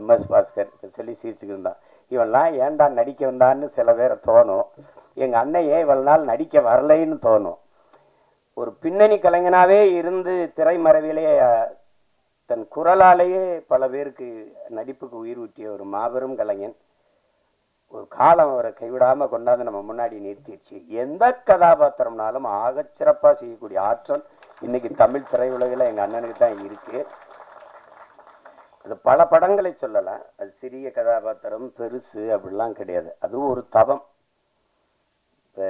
MS Bhaskar சொல்லி சிரிச்சுக்கிட்டு இருந்தான். இவெல்லாம் ஏன்டா நடிக்க வந்தான்னு சில பேரை தோணும். எங்கள் அண்ணன் ஏன் இவ்வளவு நாள் நடிக்க வரலைன்னு தோணும். ஒரு பின்னணி கலைஞனாகவே இருந்து திரைமறைவிலே தன் குரலாலேயே பல பேருக்கு நடிப்புக்கு உயிர் ஊற்றிய ஒரு மாபெரும் கலைஞன். ஒரு காலம் அவரை கைவிடாமல் கொண்டாந்து நம்ம முன்னாடி நிறுத்திடுச்சு. எந்த கதாபாத்திரம்னாலும் ஆகச்சிறப்பாக செய்யக்கூடிய ஆற்றல் இன்னைக்கு தமிழ் திரையுலகில் எங்கள் அண்ணனுக்கு தான் இருக்கு. அது பல படங்களை சொல்லலாம். அது சிறிய கதாபாத்திரம் பெருசு அப்படிலாம் கிடையாது. அதுவும் ஒரு தவம். இப்போ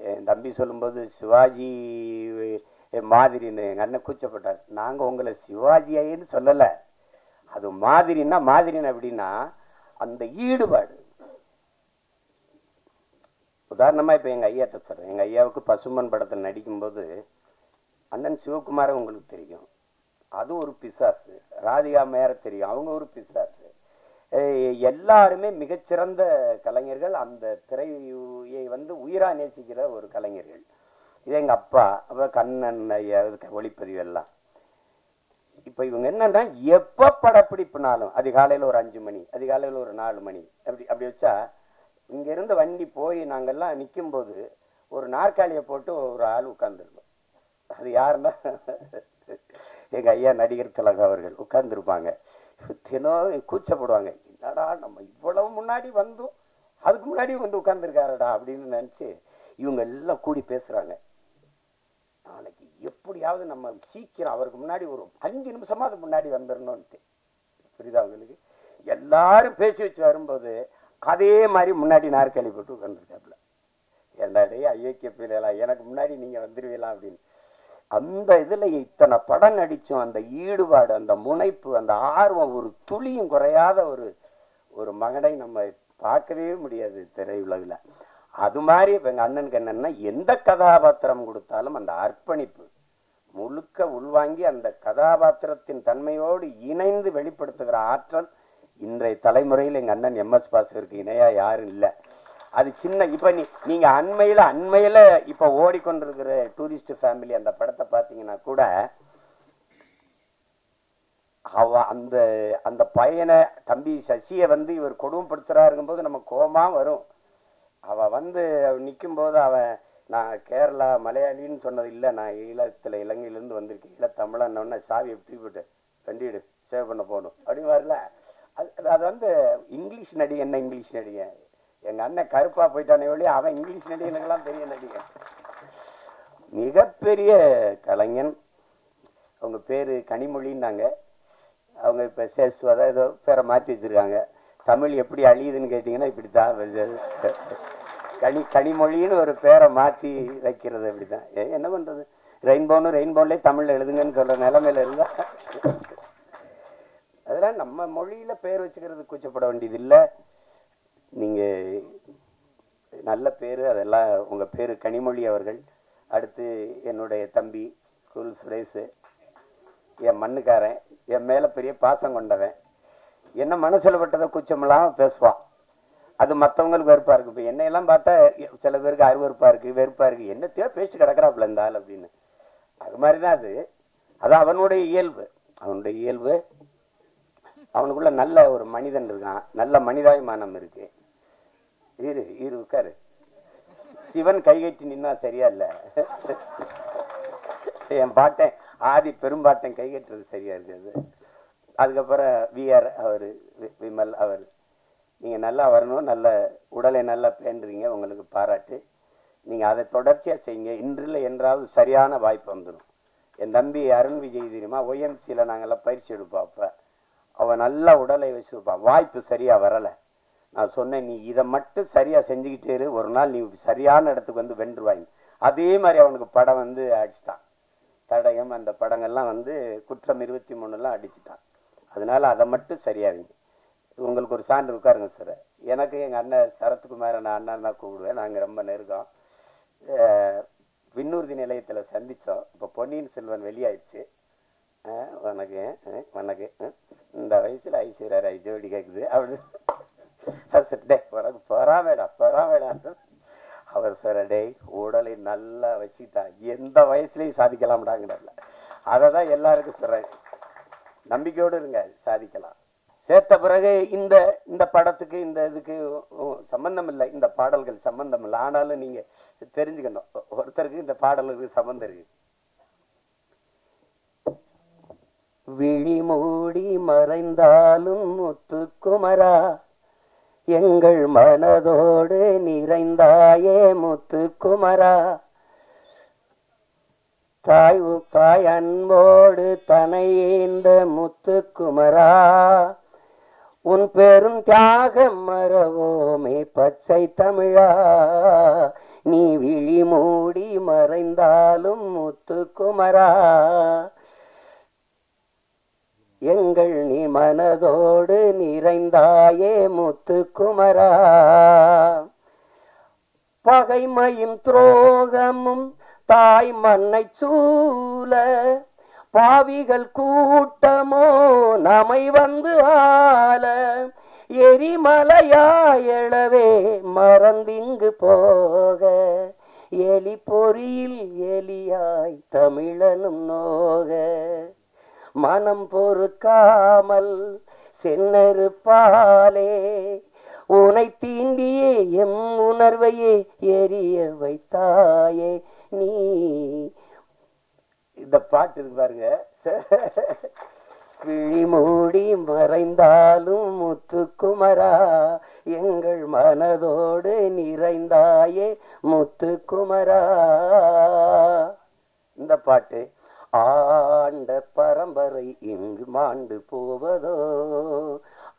என் தம்பி சொல்லும்போது சிவாஜி மாதிரின்னு எங்கள் அண்ணன் கூச்சப்பட்டார். நாங்கள் உங்களை சிவாஜின்னு சொல்லலை. அது மாதிரின்னா மாதிரின்னு அப்படின்னா அந்த ஈடுபாடு. உதாரணமாக இப்போ எங்கள் ஐயாட்ட சொல்கிறேன். எங்கள் ஐயாவுக்கு பசுமன் படத்தில் நடிக்கும்போது அண்ணன் சிவகுமாரை உங்களுக்கு தெரியும், அது ஒரு பிசாசு. ராதிகா மேர தெரியும், அவங்க ஒரு பிசாசு. எல்லாருமே மிகச்சிறந்த கலைஞர்கள். அந்த திரையை உயிரா நேசிக்கிற ஒரு கலைஞர்கள். இது எங்கள் அப்பா, அப்போ கண்ணன் ஐயா ஒளிப்பதிவு எல்லாம். இப்போ இவங்க என்னன்னா எப்போ படப்பிடிப்புனாலும் அதிகாலையில் ஒரு 5 மணி, அதிகாலையில் ஒரு 4 மணி அப்படி வச்சா இங்கேருந்து வண்டி போய் நாங்கள்லாம் நிற்கும்போது ஒரு நாற்காலியை போட்டு ஒரு ஆள் உட்கார்ந்துருக்கோம். அது யாருன்னா எங்கள் ஐயா நடிகர் திலகம் அவர்கள் உட்கார்ந்துருப்பாங்க. தினம் கூச்சப்படுவாங்க, என்னடா நம்ம இவ்வளவு முன்னாடி வந்தும் அதுக்கு முன்னாடி உட்கார்ந்துருக்காரடா அப்படின்னு நினச்சி இவங்க எல்லாம் கூடி பேசுகிறாங்க. நாளைக்கு எப்படியாவது நம்ம சீக்கிரம் அவருக்கு முன்னாடி ஒரு 5 நிமிஷமா அது முன்னாடி வந்துடணும்ட்டு. புரியுதா அவங்களுக்கு? எல்லாரும் பேசி வச்சு வரும்போது அதே மாதிரி முன்னாடி நாற்காலி போட்டு உட்காந்துருக்காப்புல. என்னடே ஐயோக்கிய பிள்ளைகளா, எனக்கு முன்னாடி நீங்கள் வந்துடுவீங்களா அப்படின்னு. அந்த இதில் இத்தனை படம் நடித்தோம். அந்த ஈடுபாடு, அந்த முனைப்பு, அந்த ஆர்வம், ஒரு துளியும் குறையாத ஒரு மகனை நம்ம பார்க்கவே முடியாது திரையுலகில். அது மாதிரி இப்போ எங்கள் அண்ணனுக்கு என்னென்னா எந்த கதாபாத்திரம் கொடுத்தாலும் அந்த அர்ப்பணிப்பு முழுக்க உள்வாங்கி அந்த கதாபாத்திரத்தின் தன்மையோடு இணைந்து வெளிப்படுத்துகிற ஆற்றல் இன்றைய தலைமுறையில் எங்கள் அண்ணன் எம்எஸ் பாஸ்கருக்கு இணையாக யாரும் இல்லை. அது சின்ன இப்போ நீங்கள் அண்மையில் இப்போ ஓடிக்கொண்டிருக்கிற டூரிஸ்ட் ஃபேமிலி அந்த படத்தை பார்த்தீங்கன்னா கூட அந்த அந்த பையனை தம்பி சசியை இவர் கொடுமைப்படுத்துறாருங்கும்போது நம்ம கோபமா வரும். அவள் நிற்கும்போது நான் கேரளா மலையாளின்னு சொன்னது இல்லை, நான் இலங்கையிலேருந்து வந்திருக்கேன், ஈழத்தமிழன்னொன்னே சாவியை தூக்கிவிட்டு கண்டிடு சேவ் பண்ண போகணும் அப்படின்னு வரல. அது இங்கிலீஷ் நடிகை. என்ன இங்கிலீஷ் நடிகை? எங்கள் அண்ணன் கருப்பாக போயிட்டானே ஒழிய அவன் இங்கிலீஷ் நடிகனுக்கெல்லாம் பெரிய நடிகன், மிகப்பெரிய கலைஞன். அவங்க பேர் கனிமொழின்னாங்க. அவங்க இப்போ சேஸ்வதா ஏதோ பேரை மாற்றி வச்சுருக்காங்க. தமிழ் எப்படி அழியுதுன்னு கேட்டிங்கன்னா இப்படி தான். கனிமொழின்னு ஒரு பேரை மாற்றி வைக்கிறது அப்படி தான். என்ன பண்ணுறது? ரெயின்போன்லேயே தமிழில் எழுதுங்கன்னு சொல்கிற நிலைமையில் இருந்தால் அதெல்லாம் நம்ம மொழியில் பேர் வச்சுக்கிறது கூச்சப்பட வேண்டியது இல்லை. நீங்கள் நல்ல பேர், அதெல்லாம் உங்கள் பேர் கனிமொழி அவர்கள். அடுத்து என்னுடைய தம்பி குல் சுரேஷ், என் மண்ணுக்காரன், என் மேலே பெரிய பாசம் கொண்டவன். என்ன மனசில் பட்டதை கூச்சமெல்லாம் பேசுவான். அது மற்றவங்களுக்கு வெறுப்பாக இருக்குது. இப்போ என்னையெல்லாம் பார்த்தா சில பேருக்கு அருவறுப்பாக இருக்குது, வெறுப்பாக இருக்குது. என்னத்தையோ பேச்சு கிடக்கிறாப்புல இருந்தால் அப்படின்னு. அது மாதிரி தான் அது அவனுடைய இயல்பு. அவனுக்குள்ள நல்ல ஒரு மனிதன் இருக்கான், நல்ல மனிதாபிமானம் இருக்கு. இரு உட்காரு. சிவன் கைகட்டி நின்னா சரியா இல்லை. என் பாட்டன் ஆதி பெரும்பாட்டன் கைகட்டுறது சரியா இருக்காது. அதுக்கப்புறம் விஆர் அவர், விமல் அவர். நீங்கள் நல்லா வரணும், நல்ல உடலை நல்லா பேண்டுறீங்க, உங்களுக்கு பாராட்டு. நீங்கள் அதை தொடர்ச்சியாக செய்யுங்க. இன்றில் என்றாவது சரியான வாய்ப்பு வந்துடும். என் தம்பி அருண் விஜய் தெரியுமா, ஒய்எம்சியில் நாங்கள்லாம் பயிற்சி எடுப்போம். அப்போ அவன் நல்லா உடலை வச்சுருப்பான். வாய்ப்பு சரியாக வரலை. நான் சொன்னேன், நீ இதை மட்டும் சரியாக செஞ்சுக்கிட்டே இரு, ஒரு நாள் நீ சரியான இடத்துக்கு வென்றுவாங்க. அதே மாதிரி அவனுக்கு படம் அடிச்சுட்டான். தடயம் அந்த படங்கள்லாம் குற்றம் 23 அடிச்சுட்டான். அதனால அதை மட்டும் சரியாவீங்க. உங்களுக்கு ஒரு சான்று உட்காருங்க சார். எனக்கு எங்கள் அண்ணன் சரத்குமாரை நான் அண்ணன் தான் கூப்பிடுவேன். நாங்கள் ரொம்ப நெருக்கம். விண்ணூர்தி நிலையத்தில் சந்தித்தோம். இப்போ பொன்னியின் செல்வன் வெளியாயிடுச்சு. வணக்கம் இந்த வயசில் ஐஸ்வர்யா ராய் ஜோடி கேட்குது அப்படின்னு. டே உனக்கு பொறாமேடா. அவர் சார் டே உடலை நல்லா வச்சுக்கிட்டா எந்த வயசுலையும் சாதிக்கலாம்டாங்கிறல. அதை தான் எல்லாருக்கும் சொல்கிறேன். நம்பிக்கையோடு இருங்க, சாதிக்கலாம். சேர்த்த பிறகு இந்த இந்த படத்துக்கு இந்த இதுக்கு சம்பந்தம் இல்லை, இந்த பாடல்கள் சம்பந்தம் இல்லை. ஆனாலும் நீங்க தெரிஞ்சுக்கணும், ஒருத்தருக்கு இந்த பாடலுக்கு சம்பந்தம் இருக்கு. விழி மூடி மறைந்தாலும் முத்துக்குமரா, எங்கள் மனதோடு நிறைந்தாயே முத்துக்குமரா, தாய் அன்போடு தனையேந்த முத்துக்குமரா, உன் பெரும் தியாகம் மறவோமே பச்சை தமிழா, நீ விழி மூடி மறைந்தாலும் முத்துக்குமரா, எங்கள் நீ மனதோடு நிறைந்தாயே முத்துக்குமரா, பகைமையும் துரோகமும் தாய் மண்ணை சூழ, பாவிகள் கூட்டமோ நமை வந்து ஆள, எரிமலையாயளவே மறந்திங்கு போக, எலி பொறியில் எலியாய் தமிழனும் நோக, மனம் பொறுக்காமல் சென்னறுப்பாலே உனை தீண்டியே எம் உணர்வையே எரிய வைத்தாயே நீ. இந்த பாட்டு இருக்கு பாருங்க. விழி மூடி மறைந்தாலும் முத்துக்குமரா, எங்கள் மனதோடு நிறைந்தாயே முத்துக்குமரா. இந்த பாட்டு ஆண்ட பரம்பரை இங்கு மாண்டு போவதோ,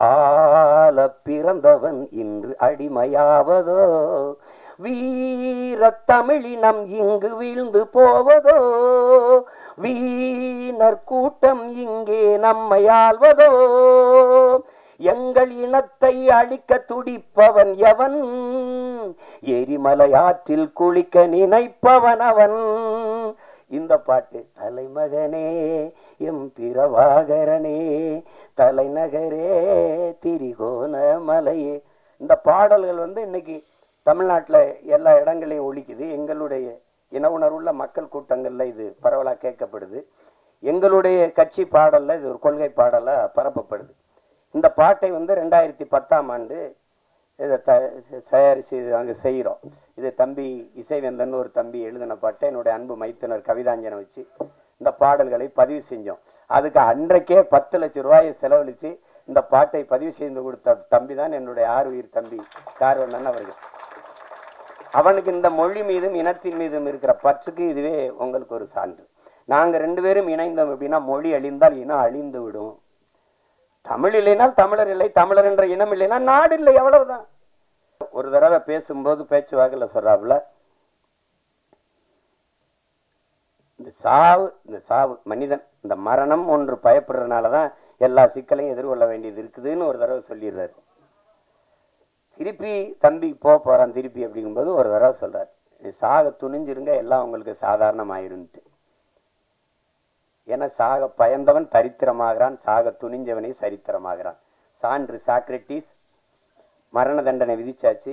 ஆள பிறந்தவன் இன்று அடிமையாவதோ, வீர தமிழினம் இங்கு வீழ்ந்து போவதோ, வீணர் கூட்டம் இங்கே நம்மை ஆள்வதோ, எங்கள் இனத்தை அழிக்க துடிப்பவன் எவன், எரிமலையாற்றில் குளிக்க நினைப்பவன் அவன். இந்த பாட்டு தலைமகனே எம் பிரபாகரனே, தலைநகரே திரிகோண மலையே. இந்த பாடல்கள் இன்னைக்கு தமிழ்நாட்டில் எல்லா இடங்களையும் ஒலிக்குது. எங்களுடைய இன உணர்வுள்ள மக்கள் கூட்டங்களில் இது பரவலாக கேட்கப்படுது. எங்களுடைய கட்சி பாடலில் இது ஒரு கொள்கை பாடலாக பரப்பப்படுது. இந்த பாட்டை 2010ஆம் ஆண்டு இதை தயாரித்து அங்கே செய்கிறோம். இது தம்பி இசைவேந்தன் ஒரு தம்பி எழுதின பாட்டை என்னுடைய அன்பு மைத்துனர் கவிதாஞ்சனை வச்சு இந்த பாடல்களை பதிவு செஞ்சோம். அதுக்கு அன்றைக்கே 10 லட்சம் ரூபாயை செலவழித்து இந்த பாட்டை பதிவு செய்து கொடுத்த தம்பி தான் என்னுடைய ஆறுயிர் தம்பி கார்வண்ணன் அவர்கள். அவனுக்கு இந்த மொழி மீதும் இனத்தின் மீதும் இருக்கிற பற்றுக்கு இதுவே உங்களுக்கு ஒரு சான்று. நாங்கள் 2 பேரும் இணைந்தோம் அப்படின்னா மொழி அழிந்தால் இனம் அழிந்து விடும். தமிழ் இல்லைனால் தமிழர் இல்லை, தமிழர் என்ற இனம் இல்லைன்னா நாடு இல்லை, அவ்வளவுதான். ஒரு தடவை பேசும்போது பேச்சுவாக்கில் சொல்றாப்புல, இந்த சாவு மனிதன் இந்த மரணம் ஒன்று பயப்படுறதுனாலதான் எல்லா சிக்கலையும் எதிர்கொள்ள வேண்டியது இருக்குதுன்னு ஒரு தடவை சொல்லிடுறாரு. திருப்பி தம்பி போறான் திருப்பி அப்படிங்கும்போது ஒரு தடவை சொல்றாரு, சாக துணிஞ்சிருங்க எல்லாம் உங்களுக்கு சாதாரணமாயிருன்ட்டு. ஏன்னா சாக பயந்தவன் தரித்திரமாகிறான், சாக துணிஞ்சவனே சரித்திரமாகிறான். சான்று சாக்ரட்டிஸ் மரண தண்டனை விதிச்சாச்சு.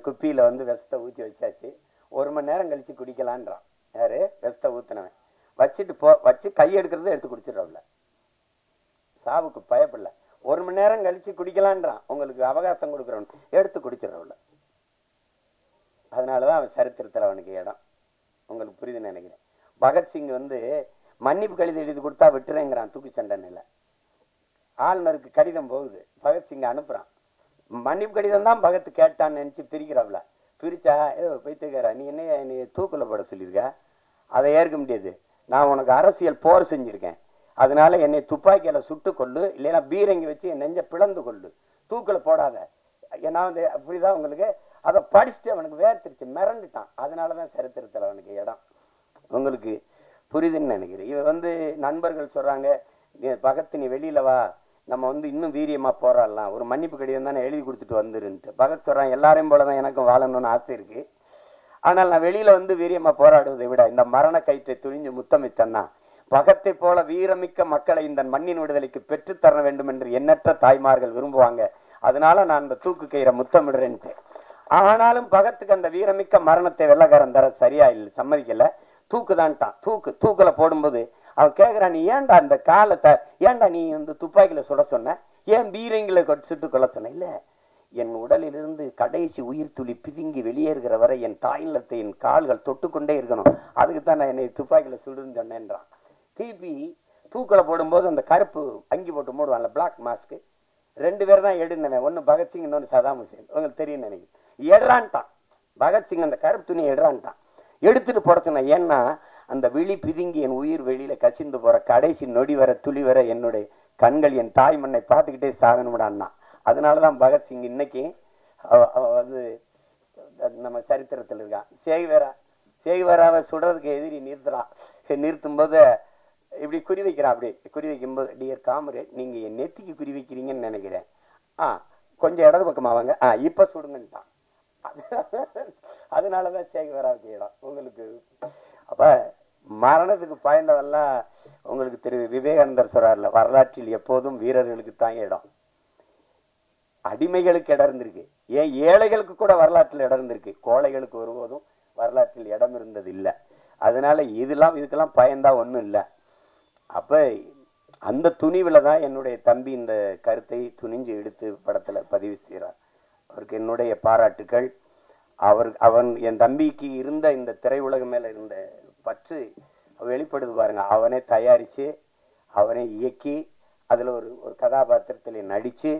குப்பியில விஷத்தை ஊற்றி வச்சாச்சு. 1 மணி நேரம் கழிச்சு குடிக்கலான்றான். யாரு? விஷத்தை ஊத்தினவன். வச்சு கை எடுக்கிறத எடுத்து குடிச்சிடறவுல. சாவுக்கு பயப்படல. 1 மணி நேரம் கழிச்சு குடிக்கலான்றான். உங்களுக்கு அவகாசம் கொடுக்குறவன் எடுத்து குடிச்சிடறவுல. அதனாலதான் அவன் சரித்திரத்தில் அவனுக்கு இடம். உங்களுக்கு புரியுதுன்னு நினைக்கிறேன். பகத்சிங் மன்னிப்பு கடிதம் எழுதி கொடுத்தா விட்டுறேங்கிறான் தூக்கு சண்டனையில். ஆளுநருக்கு கடிதம் போகுது, பகத்சிங் அனுப்புறான். மன்னிப்பு கடிதம் தான் பகத் கேட்டான்னு நினைச்சு பிரிக்கிறாப்ல. பிரிச்சா போய்த்துக்கிறா, நீ என்ன நீ தூக்குல போட சொல்லியிருக்க, அதை ஏற்க முடியாது. நான் உனக்கு அரசியல் போர் செஞ்சிருக்கேன், அதனால என்னை துப்பாக்கியில சுட்டு கொள்ளு, இல்லைன்னா பீரங்கி வச்சு என் நெஞ்ச பிளந்து கொள்ளு, தூக்குல போடாத. நான் அப்படிதான் உங்களுக்கு அதை படிச்சுட்டு அவனுக்கு வேர்த்திருச்சு, மிரண்டுட்டான். அதனாலதான் சரித்திரத்தில் அவனுக்கு இடம். உங்களுக்கு புரியுதுன்னு நினைக்கிறேன். இவன் நண்பர்கள் சொல்றாங்க, பகத் நீ வெளியில வா, நம்ம இன்னும் வீரியமா போராடலாம், ஒரு மன்னிப்பு கடிதம் தானே எழுதி கொடுத்துட்டு வந்துருன்ட்டு. பகத் சொல்றான், எல்லாரையும் போலதான் எனக்கும் வாழணும்னு ஆசை இருக்கு, ஆனால் நான் வெளியில வீரியமா போராடுவதை விட இந்த மரண கயிற்றை துணிஞ்சு முத்தமிட்டன்னா பகத்தை போல வீரமிக்க மக்களை இந்த மண்ணின் விடுதலைக்கு பெற்றுத்தர வேண்டும் என்று எண்ணற்ற தாய்மார்கள் விரும்புவாங்க. அதனால நான் இந்த தூக்கு கயிறை முத்தமிடுறேன்ட்டு. ஆனாலும் பகத்துக்கு அந்த வீரமிக்க மரணத்தை வெள்ளக்காரன் தர சரியா இல்லை, சம்மதிக்கல. தூக்கு தான்ட்டான். தூக்குல போடும்போது அவன் கேட்குறான், நீ ஏன்டா அந்த காலத்தை ஏன்டா நீ வந்து துப்பாக்கியில் சுட சொன்ன, ஏன் பீரங்கில சுட்டு கொள்ள சொன்ன? இல்லை, என் உடலிலிருந்து கடைசி உயிர் துளி பிதுங்கி வெளியேறுகிற வரை என் தாயிலத்தை என் கால்கள் தொட்டுக்கொண்டே இருக்கணும், அதுக்கு தான் நான் என்னை துப்பாக்கியில் சுடுன்னு சொன்னேன்றான். திருப்பி தூக்கில போடும்போது அந்த கருப்பு அங்கி போட்டு மூடுவான்ல, பிளாக் மாஸ்க்கு, 2 பேர் தான் எடுனவன், ஒன்று பகத்சிங், இன்னொன்று சதாம் ஹுசேன். உங்களுக்கு தெரியும் நினைக்கிறேன். எடுறான்ட்டான் பகத்சிங், அந்த கருப்பு துணியை எடுறான்ட்டான். எடுத்துட்டு போட சொன்னேன். ஏன்னா அந்த விழி பிதுங்கி என் உயிர் வெளியில கசிந்து போற கடைசி நொடி வர துளி வர என்னுடைய கண்கள் என் தாய் மண்ணை பார்த்துக்கிட்டே சாகணும்டான்னா. அதனாலதான் பகத்சிங் இன்னைக்கு வந்து நம்ம சரித்திரத்தில் இருக்கான். சேகுவேராவை சுடுறதுக்கு எதிரி நிறுத்தும் போது இப்படி குறி வைக்கிறான். அப்படி குறி வைக்கும்போது, டியர் காம்ரேட், நீங்க என் நெத்திக்கு குறி வைக்கிறீங்கன்னு நினைக்கிறேன், கொஞ்சம் இடது பக்கமா வாங்க, இப்ப சுடுங்கன்ட்டான். அதனாலதான் சேகுவேராவுக்கு இடம் உங்களுக்கு. அப்ப மரணத்துக்கு பாய்ந்தவெல்லாம் உங்களுக்கு திரு விவேகானந்தர் சொல்றாருல, வரலாற்றில் எப்போதும் வீரர்களுக்கு தான் இடம், அடிமைகளுக்கு இடம் இருந்திருக்கு. ஏன் ஏழைகளுக்கு கூட வரலாற்றில் இடம் இருந்திருக்கு, கோழைகளுக்கு ஒருபோதும் வரலாற்றில் இடம் இருந்தது இல்லை. அதனால இதுக்கெல்லாம் பயந்தா ஒன்றும் இல்லை. அப்ப அந்த துணிவுல தான் என்னுடைய தம்பி இந்த கருத்தை துணிஞ்சு எடுத்து படத்துல பதிவு செய்கிறார். அவருக்கு என்னுடைய பாராட்டுக்கள். அவன் என் தம்பிக்கு இருந்த இந்த திரையுலகம் மேல இருந்த பற்று வெளிப்படுது பாருங்க. அவனே தயாரிச்சு, அவனே இயக்கி, அதுல ஒரு கதாபாத்திரத்தில் நடிச்சு,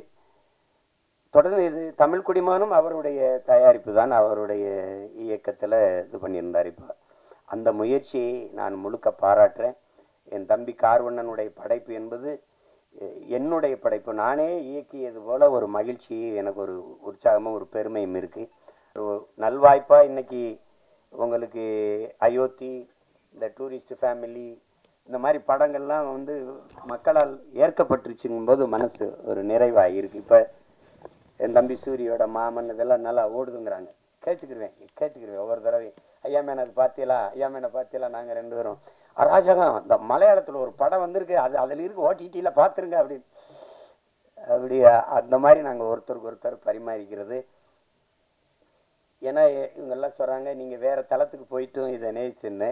தொடர்ந்து இது தமிழ் குடிமகனும் அவருடைய தயாரிப்பு தான், அவருடைய இயக்கத்துல இது பண்ணியிருந்தார். இப்போ அந்த முயற்சியை நான் முழுக்க பாராட்டுறேன். என் தம்பி கார்வண்ணனுடைய படைப்பு என்பது என்னுடைய படைப்பு, நானே இயக்கியது போல ஒரு மகிழ்ச்சி, எனக்கு ஒரு உற்சாகமும் ஒரு பெருமையும் இருக்கு. நல்வாய்ப்பா இன்னைக்கு உங்களுக்கு அயோத்தி, இந்த டூரிஸ்ட் ஃபேமிலி, இந்த மாதிரி படங்கள்லாம் வந்து மக்களால் ஏற்கப்பட்டுருச்சுங்கும் போது மனசு ஒரு நிறைவாக இருக்கு. இப்போ என் தம்பி சூரியோட மாமன் இதெல்லாம் நல்லா ஓடுதுங்கிறாங்க. கேட்டுக்கிருவேன் ஒவ்வொரு தடவையும், ஐயா மேன அது பார்த்தீங்களா, நாங்கள் 2 பேரும் அராஜகம், இந்த மலையாளத்தில் ஒரு படம் வந்திருக்கு, அதில் இருக்கு, ஓடிடியில் பார்த்துருங்க அப்படி அந்த மாதிரி நாங்கள் ஒருத்தருக்கு ஒருத்தர் பரிமாறிக்கிறது. ஏன்னா இவங்கெல்லாம் சொல்கிறாங்க, நீங்கள் வேறு தளத்துக்கு போயிட்டும் இதை நேசின்னு,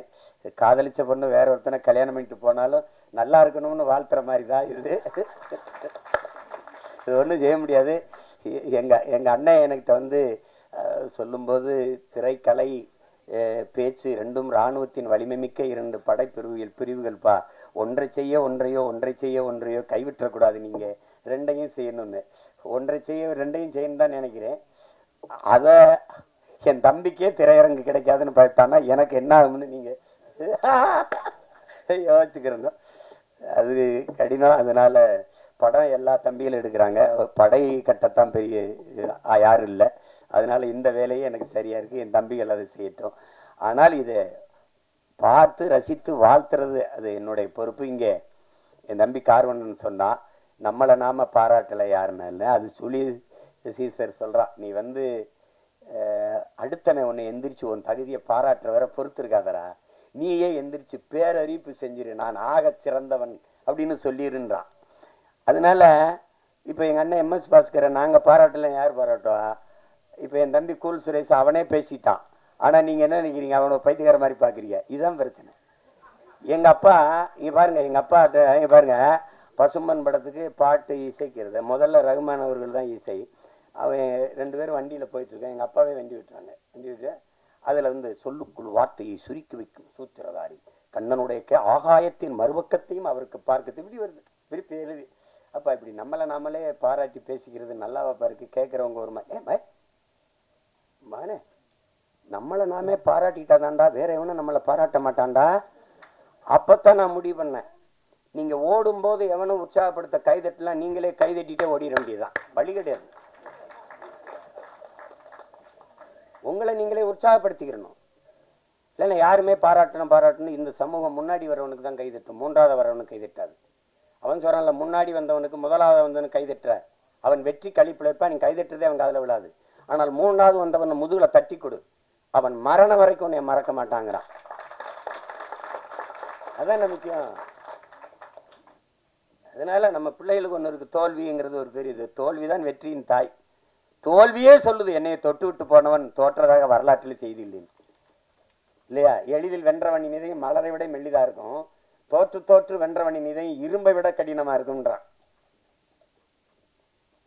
காதலிச்ச பொண்ணு வேற ஒருத்தனை கல்யாணம் பண்ணிட்டு போனாலும் நல்லா இருக்கணும்னு வாழ்த்துற மாதிரி தான் இது. இது ஒன்றும் செய்ய முடியாது. எங்கள் அண்ணன் என்கிட்ட வந்து சொல்லும்போது, திரைக்கலை பேச்சு ரெண்டும் இராணுவத்தின் வலிமை மிக்க 2 பிரிவுகள்ப்பா, ஒன்றை செய்ய ஒன்றையோ கைவிட்டக்கூடாது, நீங்கள் 2ஐயும் செய்யணும்னு. ஒன்றை செய்ய 2ஐயும் செய்யணும் தான் நினைக்கிறேன். அதை என் தம்பிக்கே திரையரங்கு கிடைக்காதுன்னு பார்த்தானா எனக்கு என்ன ஆகும்னு நீங்கள் யோசிச்சுக்கிறோம். அது கடினம். அதனால படம் எல்லா தம்பிகளும் எடுக்கிறாங்க, படை கட்டத்தான் பெரிய யாரும் இல்லை. அதனால இந்த வேலையே எனக்கு சரியா இருக்கு, என் தம்பிகள் அதை செய்யட்டும். ஆனால் இதை பார்த்து ரசித்து வாழ்த்துறது அது என்னுடைய பொறுப்பு. இங்கே என் தம்பி கார்வண்ணன் சொன்னா, நம்மளை நாம பாராட்டலை யாருன்னா இல்லை, அது சொல்லி சீசர் சொல்றான், நீ வந்து அடுத்தனை உன்னை எந்திரிச்சு உன் தகுதியை பாராட்டுற வர பொறுத்து இருக்காதரா, நீயே எந்திரிச்சு பேரறிவிப்பு செஞ்சிரு, நான் ஆக சிறந்தவன் அப்படின்னு சொல்லிருன்றான். அதனால இப்ப எங்க அண்ணன் MS பாஸ்கரை நாங்க பாராட்டல, யார் பாராட்டுவா? இப்ப என் தம்பி கூல் சுரேஷ் அவனே பேசிட்டான். ஆனா நீங்க என்ன நினைக்கிறீங்க, அவனை பைத்தியக்கார மாதிரி பாக்குறீங்க. இதுதான் பிரச்சனை. எங்க அப்பா இங்க பாருங்க, எங்க அப்பா இங்க பாருங்க, பசும்பன் படத்துக்கு பாட்டு இசைக்கிறது முதல்ல ரகுமான் அவர்கள் தான் இசை. அவன் 2 பேரும் வண்டியில போயிட்டு இருக்கான், எங்க அப்பாவே வண்டி விட்டுறாங்க. வண்டி விட்டு அதுல வந்து சொல்லுக்குள் வார்த்தையை சுருக்கி வைக்கும் சூத்திரதாரி, கண்ணனுடைய ஆகாயத்தின் மறுபக்கத்தையும் அவருக்கு பார்க்க இப்படி வருது, விருப்பி எழுதி. அப்பா இப்படி நம்மளை நாமளே பாராட்டி பேசிக்கிறது நல்லாவா பாருக்கு? கேட்கறவங்க ஒரு மகனே, நம்மளை நாமே பாராட்டிட்டா தான்டா, வேற எவனும் நம்மளை பாராட்ட மாட்டான்டா. அப்பத்தான் நான் முடிவு பண்ணேன், நீங்க ஓடும் போது எவனும் உற்சாகப்படுத்த கைதட்டலாம், நீங்களே கைதட்டிட்டே ஓடிட வேண்டியதுதான், வழி கிடையாது. உங்களை நீங்களே உற்சாகப்படுத்திக்கிறணும். இல்லைன்னா யாருமே பாராட்டணும் இந்த சமூகம் முன்னாடி வரவனுக்கு தான் கைதட்டும், 3வது வரவனுக்கு கைதட்டாது. அவன் சொல்றான்ல, முன்னாடி வந்தவனுக்கு 1வது வந்தவனுக்கு கைதட்டுற, அவன் வெற்றி கழிப்பிழைப்பா, நீ கைதட்டுறதே அவன் காதுல விழாது. ஆனால் 3வது வந்தவன் முதுகுல தட்டி கொடு, அவன் மரணம் வரைக்கும் உன்னை மறக்க மாட்டாங்கிறான். அதான் முக்கியம். அதனால நம்ம பிள்ளைகளுக்கு ஒன்று இருக்கு, தோல்விங்கிறது ஒரு பெரிய தோல்விதான் வெற்றியின் தாய். தோல்வியே சொல்லுது, என்னையை தொட்டு விட்டு போனவன் தோற்றதாக வரலாற்றில் செய்தி இல்லைன்னு இல்லையா? எளிதில் வென்றவன் இதயம் மலரை விட மெல்லிதா இருக்கும், தோற்று தோற்று வென்றவனின் இதயம் இரும்பை விட கடினமா இருக்குன்றான்.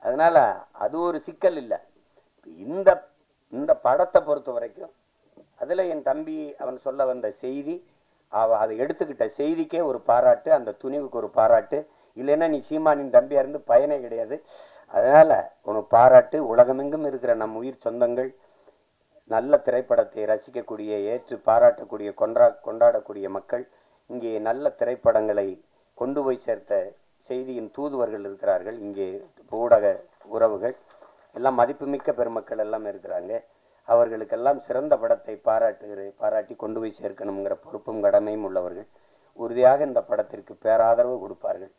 அதனால அது ஒரு சிக்கல் இல்லை. இந்த இந்த படத்தை பொறுத்த வரைக்கும் அதுல என் தம்பி அவன் சொல்ல வந்த செய்தி, அதை எடுத்துக்கிட்ட செய்திக்கே ஒரு பாராட்டு, அந்த துணிவுக்கு ஒரு பாராட்டு. இல்லைன்னா நீ சீமானின் தம்பியா இருந்து பயனே கிடையாது. அதனால உனக்கு பாராட்டு. உலகமெங்கும் இருக்கிற நம் உயிர் சொந்தங்கள் நல்ல திரைப்படத்தை ரசிக்கக்கூடிய, ஏற்று பாராட்டக்கூடிய, கொண்டாடக்கூடிய மக்கள், இங்கே நல்ல திரைப்படங்களை கொண்டு போய் சேர்த்த செய்தியின் தூதுவர்கள் இருக்கிறார்கள். இங்கே ஊடக உறவுகள் எல்லாம் மதிப்புமிக்க பெருமக்கள் எல்லாம் இருக்கிறாங்க. அவர்களுக்கெல்லாம் சிறந்த படத்தை பாராட்டி கொண்டு போய் சேர்க்கணுங்கிற பொறுப்பும் கடமையும் உள்ளவர்கள். உறுதியாக இந்த படத்திற்கு பேராதரவு கொடுப்பார்கள்.